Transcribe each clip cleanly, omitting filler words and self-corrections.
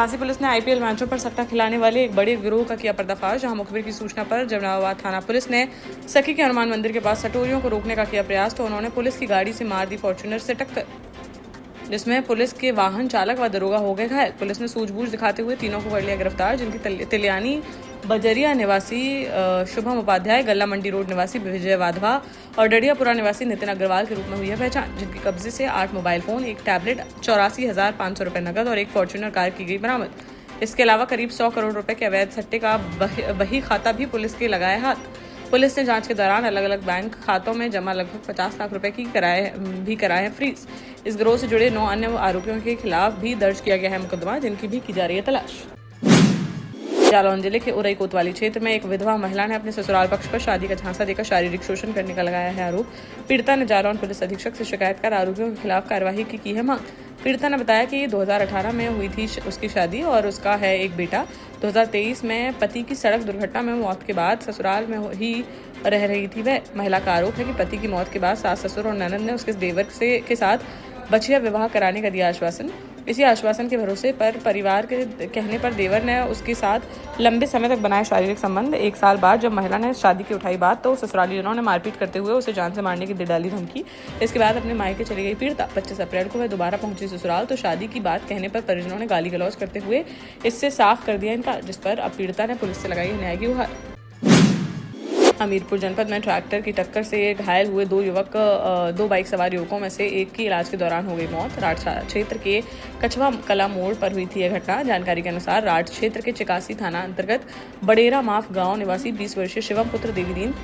Jhansi police ने IPL मैचों पर सट्टा खिलाने वाले एक बड़े गिरोह का किया पर्दाफाश। जहां मुखबिर की सूचना पर जमनाबाद थाना पुलिस ने सखी के हनुमान मंदिर के पास सटोरियों को रोकने का किया प्रयास तो उन्होंने पुलिस की गाड़ी से मार दी फॉर्च्यूनर से टक्कर, जिसमें पुलिस के वाहन चालक व दरोगा हो गए घायल। पुलिस ने सूझबूझ दिखाते हुए तीनों को कर लिया गिरफ्तार, जिनकी तिलियानी बजरिया निवासी शुभम उपाध्याय, गल्ला मंडी रोड निवासी विजय वाधवा और डडियापुरा निवासी नितिन अग्रवाल के रूप में हुई है पहचान, जिनके कब्जे से 8 मोबाइल फोन, एक टैबलेट, 84,500 रुपए नकद और एक फॉर्च्यूनर कार की गई बरामद। इसके अलावा करीब 100 करोड़ रुपए के अवैध सट्टे का बही खाता भी पुलिस के लगाए हाथ। पुलिस ने जांच के दौरान अलग अलग बैंक खातों में जमा लगभग 50 लाख रुपए की कराए हैं फ्रीज। इस गिरोह से जुड़े 9 अन्य आरोपियों के खिलाफ भी दर्ज किया गया है मुकदमा, जिनकी भी की जा रही है तलाश। जालौन जिले के उरई कोतवाली क्षेत्र में एक विधवा महिला ने अपने ससुराल पक्ष पर शादी का झांसा देकर शारीरिक शोषण करने का लगाया है आरोप। पीड़िता ने जालौन पुलिस अधीक्षक से शिकायत कर आरोपियों के खिलाफ कार्यवाही की है मांग। पीड़िता ने बताया कि 2018 में हुई थी उसकी शादी और उसका है एक बेटा। 2023 में पति की सड़क दुर्घटना में मौत के बाद ससुराल में ही रह रही थी वह। महिला का आरोप है कि पति की मौत के बाद सास ससुर और ननद ने उसके देवर के साथ बछिया विवाह कराने का दिया आश्वासन। इसी आश्वासन के भरोसे पर परिवार के कहने पर देवर ने उसके साथ लंबे समय तक बनाए शारीरिक संबंध। 1 साल बाद जब महिला ने शादी की उठाई बात तो ससुरालीजनों ने मारपीट करते हुए उसे जान से मारने की दे डाली धमकी। इसके बाद अपने मायके चली गई पीड़िता। 25 अप्रैल को वह दोबारा पहुंची ससुराल तो शादी की बात कहने पर परिजनों ने गाली गलौज करते हुए इससे साफ कर दिया इनकार, जिस पर अब पीड़िता ने पुलिस से लगाई है न्याय की गुहार। हमीरपुर जनपद में ट्रैक्टर की टक्कर से घायल हुए 2 बाइक सवार युवकों में से एक की इलाज के दौरान हो गई मौत। राठ क्षेत्र के कछवा कला मोड़ पर हुई थी यह घटना। जानकारी के अनुसार राठ क्षेत्र के चिकासी थाना अंतर्गत बडेरा माफ गांव निवासी 20 वर्षीय शिवम पुत्र देवीदीन।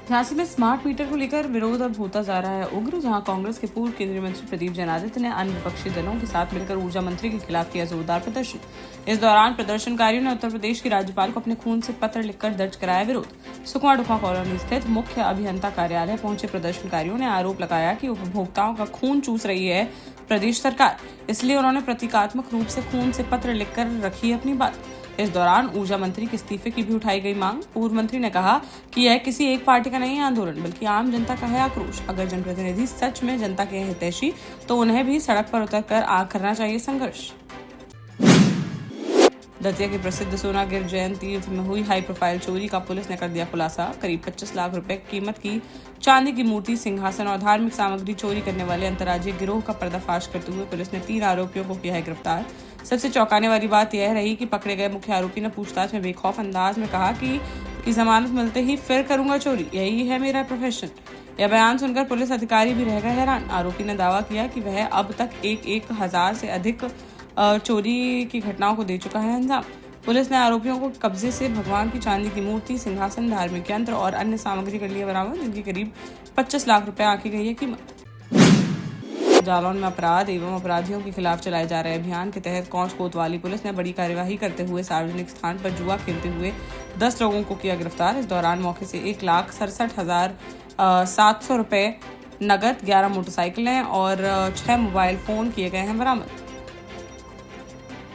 झांसी में स्मार्ट मीटर को लेकर विरोध अब होता जा रहा है उग्र, जहां कांग्रेस के पूर्व केंद्रीय मंत्री प्रदीप जनार्दन ने अन्य विपक्षी दलों के साथ मिलकर ऊर्जा मंत्री के खिलाफ किया जोरदार प्रदर्शन। इस दौरान प्रदर्शनकारियों ने उत्तर प्रदेश के राज्यपाल को अपने खून से पत्र लिखकर दर्ज कराया विरोध। सुकमा डुकमा कॉलोनी स्थित मुख्य अभियंता कार्यालय पहुंचे प्रदर्शनकारियों ने आरोप लगाया कि उपभोक्ताओं का खून चूस रही है प्रदेश सरकार, इसलिए उन्होंने प्रतीकात्मक रूप से खून से पत्र लिखकर रखी अपनी बात। इस दौरान ऊर्जा मंत्री के इस्तीफे की भी उठाई गई मांग। पूर्व मंत्री ने कहा कि यह किसी एक पार्टी का नहीं है आंदोलन, बल्कि आम जनता का है आक्रोश। अगर जनप्रतिनिधि सच में जनता के हितैषी तो उन्हें भी सड़क पर उतरकर करना चाहिए संघर्ष। दतिया के प्रसिद्ध सोनागिर जैन तीर्थ में हुई हाई प्रोफाइल चोरी का पुलिस ने कर दिया खुलासा। करीब 25 लाख रुपए कीमत की चांदी की मूर्ति, सिंहासन और धार्मिक सामग्री चोरी करने वाले अंतर्राज्यीय गिरोह का पर्दाफाश करते हुए पुलिस ने 3 आरोपियों को किया है गिरफ्तार। सबसे चौंकाने वाली बात यह रही कि पकड़े गए मुख्य आरोपी ने पूछताछ में बेखौफ अंदाज में कहा कि जमानत मिलते ही फिर करूंगा चोरी, यही है मेरा प्रोफेशन। यह बयान सुनकर पुलिस अधिकारी भी रह गए हैरान। आरोपी ने दावा किया कि वह अब तक 1,000 से अधिक चोरी की घटनाओं को दे चुका है अंजाम। पुलिस ने आरोपियों को कब्जे से भगवान की चांदी की मूर्ति, सिंहासन, धार्मिक यंत्र और अन्य सामग्री कर लिया बरामद, जिनकी करीब 25 लाख रुपए आंकी गई है कीमत। जालौन में अपराध एवं अपराधियों के खिलाफ चलाए जा रहे अभियान के तहत कौंच कोतवाली पुलिस ने बड़ी कार्यवाही करते हुए सार्वजनिक स्थान पर जुआ खेलते हुए 10 लोगों को किया गिरफ्तार। इस दौरान मौके से 1,67,700 रुपए नगद, 11 मोटरसाइकिलें और 6 मोबाइल फोन किए गए हैं बरामद।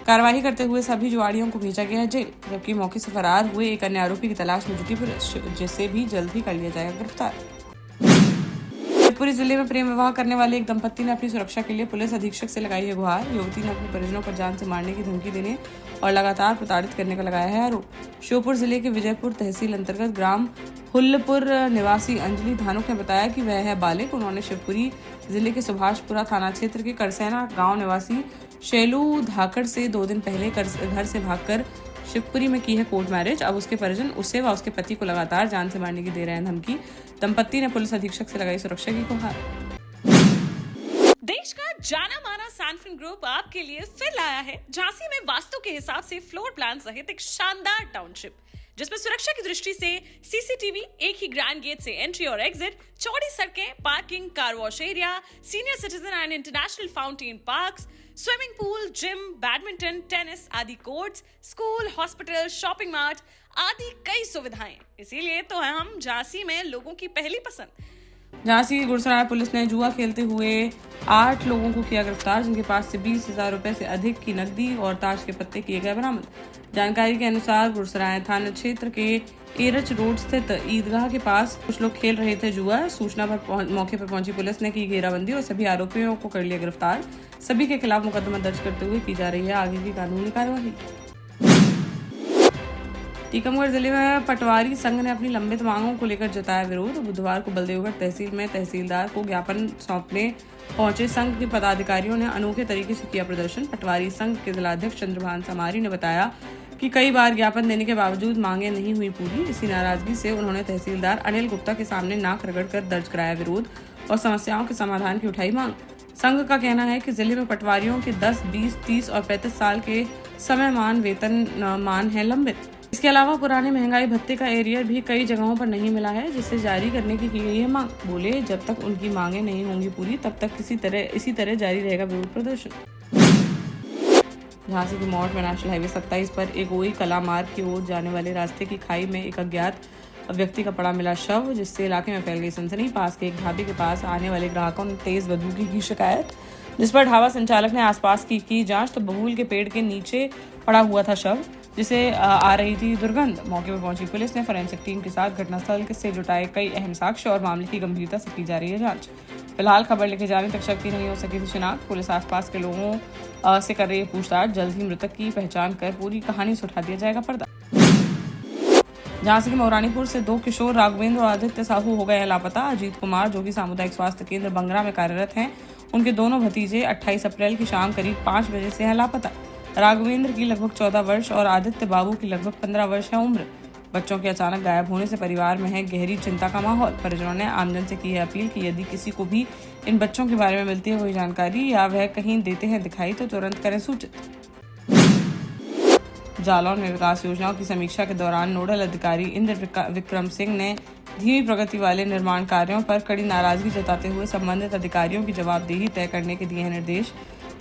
कार्रवाई करते हुए सभी जुआड़ियों को भेजा गया है जेल, जबकि मौके से फरार हुए एक अन्य आरोपी की तलाश में जुटी पुलिस, जिसे भी जल्द ही कर लिया जाएगा गिरफ्तार। शिवपुरी जिले में प्रेम विवाह करने वाले एक दंपत्ति ने अपनी सुरक्षा के लिए पुलिस अधीक्षक से लगाई है गुहार। युवती ने अपने परिजनों पर जान से मारने की धमकी देने और लगातार प्रताड़ित करने का लगाया है आरोप। श्योपुर जिले के विजयपुर तहसील अंतर्गत ग्राम हुल्लपुर निवासी अंजलि धानुक ने बताया कि वह है बालिक। उन्होंने शिवपुरी जिले के सुभाषपुरा थाना क्षेत्र के करसेना गाँव निवासी शैलू धाकड़ से 2 दिन पहले घर से भागकर शिवपुरी में की है कोर्ट मैरिज। अब उसके परिजन उसे व उसके पति को लगातार जान से मारने की दे रहे हैं धमकी। दंपत्ति ने पुलिस अधीक्षक से लगाई सुरक्षा की गुहार। देश का जाना माना सैनफिन ग्रुप आपके लिए फिर लाया है झांसी में वास्तु के हिसाब से फ्लोर प्लान सहित एक शानदार टाउनशिप, जिसमें सुरक्षा की दृष्टि से सीसीटीवी, एक ही ग्रैंड गेट से एंट्री और एग्जिट, चौड़ी सड़कें, parking, car wash area, senior citizen and international fountain parks, swimming pool, gym, badminton, tennis आदि courts, school, hospital, shopping mart आदि कई सुविधाएं। इसीलिए तो हम झांसी में लोगों की पहली पसंद। झांसी गुड़सराय पुलिस ने जुआ खेलते हुए 8 लोगों को किया गिरफ्तार, जिनके पास से 20,000 रुपए से अधिक की नकदी और ताश के पत्ते किए गए बरामद। जानकारी के अनुसार गुड़सराय थाना क्षेत्र के एरच रोड स्थित ईदगाह के पास कुछ लोग खेल रहे थे जुआ। सूचना पर मौके पर पहुंची पुलिस ने की घेराबंदी और सभी आरोपियों को कर लिया गिरफ्तार। सभी के खिलाफ मुकदमा दर्ज करते हुए की जा रही है आगे की कानूनी कार्यवाही। टीकमगढ़ जिले में पटवारी संघ ने अपनी लंबित मांगों को लेकर जताया विरोध। बुधवार को बलदेवगढ़ तहसील में तहसीलदार को ज्ञापन सौंपने पहुंचे संघ के पदाधिकारियों ने अनोखे तरीके से किया प्रदर्शन। पटवारी संघ के जिलाध्यक्ष चंद्रभान समारी ने बताया कि कई बार ज्ञापन देने के बावजूद मांगे नहीं हुई पूरी। इसी नाराजगी से उन्होंने तहसीलदार अनिल गुप्ता के सामने नाक रगड़कर दर्ज कराया विरोध और समस्याओं के समाधान की उठाई मांग। संघ का कहना है कि जिले में पटवारियों के 10, 20, 30 और 35 साल के समयमान वेतन मान है लंबित। इसके अलावा पुराने महंगाई भत्ते का एरियर भी कई जगहों पर नहीं मिला है, जिससे जारी करने की गई है मांग। बोले जब तक उनकी मांगे नहीं होंगी पूरी तब तक इसी तरह जारी रहेगा विरोध प्रदर्शन। झांसी के मौट में नेशनल हाईवे 27 पर एक ओई कला मार्ग की ओर जाने वाले रास्ते की खाई में एक अज्ञात व्यक्ति का पड़ा मिला शव, जिससे इलाके में फैल गई सनसनी। पास के एक ढाबे के पास आने वाले ग्राहकों ने तेज बदबू की शिकायत, जिस पर ढाबा संचालक ने आसपास की जांच तो बबूल के पेड़ के नीचे पड़ा हुआ था शव, जिसे आ रही थी दुर्गंध। मौके पर पहुंची पुलिस ने फोरेंसिक टीम के साथ घटनास्थल से जुटाए कई अहम साक्ष्य और मामले की गंभीरता से की जा रही है जांच। फिलहाल खबर लेके जाने तक शक की नहीं हो सकी थी शिनाख्त। पुलिस आसपास के लोगों से कर रही है पूछताछ। जल्द ही मृतक की पहचान कर पूरी कहानी से उठा दिया जाएगा पर्दा। झांसी के मौरानीपुर से 2 किशोर राघवेंद्र और आदित्य साहू हो गए हैं लापता। अजीत कुमार, जो कि सामुदायिक स्वास्थ्य केंद्र बंगरा में कार्यरत हैं, उनके दोनों भतीजे 28 अप्रैल की शाम करीब 5 बजे से हैं लापता। राघवेंद्र की लगभग 14 वर्ष और आदित्य बाबू की लगभग 15 वर्ष है उम्र। बच्चों के अचानक गायब होने से परिवार में है गहरी चिंता का माहौल। परिजनों ने आमजन से की है अपील कि यदि किसी को भी इन बच्चों के बारे में मिलती है कोई जानकारी या वह कहीं देते हैं दिखाई तो तुरंत करें सूचित। जालौन में विकास योजनाओं की समीक्षा के दौरान नोडल अधिकारी इंद्र विक्रम सिंह ने धीमी प्रगति वाले निर्माण कार्यों पर कड़ी नाराजगी जताते हुए संबंधित अधिकारियों की जवाबदेही तय करने के दिए हैं निर्देश।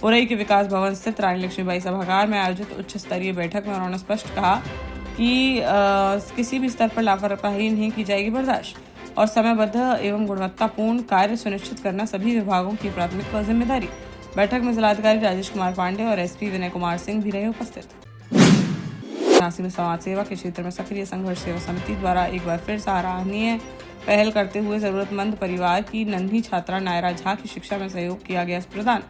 उरई के विकास भवन स्थित रानी लक्ष्मीबाई सभागार में आयोजित उच्च स्तरीय बैठक में उन्होंने स्पष्ट कहा कि किसी भी स्तर पर लापरवाही नहीं की जाएगी बर्दाश्त और समयबद्ध एवं गुणवत्तापूर्ण कार्य सुनिश्चित करना सभी विभागों की प्राथमिक जिम्मेदारी। बैठक में जिलाधिकारी राजेश कुमार पांडे और एसपी विनय कुमार सिंह भी रहे उपस्थित। झांसी में समाज सेवा के क्षेत्र में सक्रिय संघर्ष सेवा समिति द्वारा एक बार फिर सराहनीय पहल करते हुए जरूरतमंद परिवार की नन्ही छात्रा नायरा झा की शिक्षा में सहयोग किया गया प्रदान।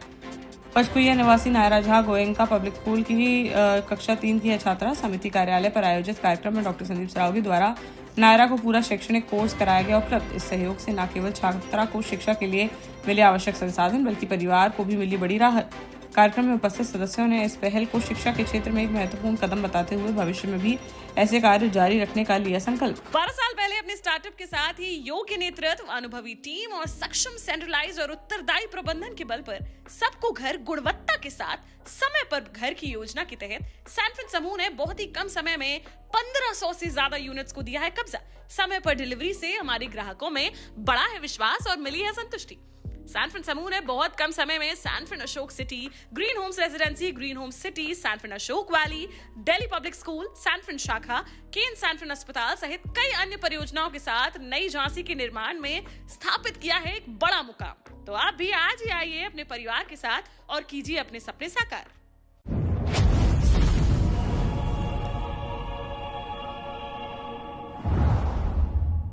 पचकुइया निवासी नायरा झा गोयंका पब्लिक स्कूल की कक्षा 3 की छात्रा। समिति कार्यालय पर आयोजित कार्यक्रम में डॉक्टर संदीप सरावगी द्वारा नायरा को पूरा शैक्षणिक कोर्स कराया गया उपलब्ध। इस सहयोग से न केवल छात्रा को शिक्षा के लिए मिले आवश्यक संसाधन बल्कि परिवार को भी मिली बड़ी राहत। कार्यक्रम में उपस्थित सदस्यों ने इस पहल को शिक्षा के क्षेत्र में एक महत्वपूर्ण कदम बताते हुए भविष्य में भी ऐसे कार्य जारी रखने का लिया संकल्प। 12 साल पहले अपने स्टार्टअप के साथ ही योग्य नेतृत्व, अनुभवी टीम और सक्षम सेंट्रलाइज और उत्तरदायी प्रबंधन के बल पर सबको घर गुणवत्ता के साथ समय पर घर की योजना के तहत सैनफिन समूह ने बहुत ही कम समय में 1500 से ज्यादा यूनिट्स को दिया है कब्जा। समय पर डिलीवरी से हमारे ग्राहकों में बढ़ा है विश्वास और मिली है संतुष्टि। सैनफिन समूह ने बहुत कम समय में Sanfin Ashok city, green homes residency, green homes city, Sanfin Ashok valley, Delhi public school, Sanfin शाखा, केन सैनफिन अस्पताल सहित कई अन्य परियोजनाओं के साथ नई झांसी के निर्माण में स्थापित किया है एक बड़ा मुकाम। तो आप भी आज ही आइए अपने परिवार के साथ और कीजिए अपने सपने साकार।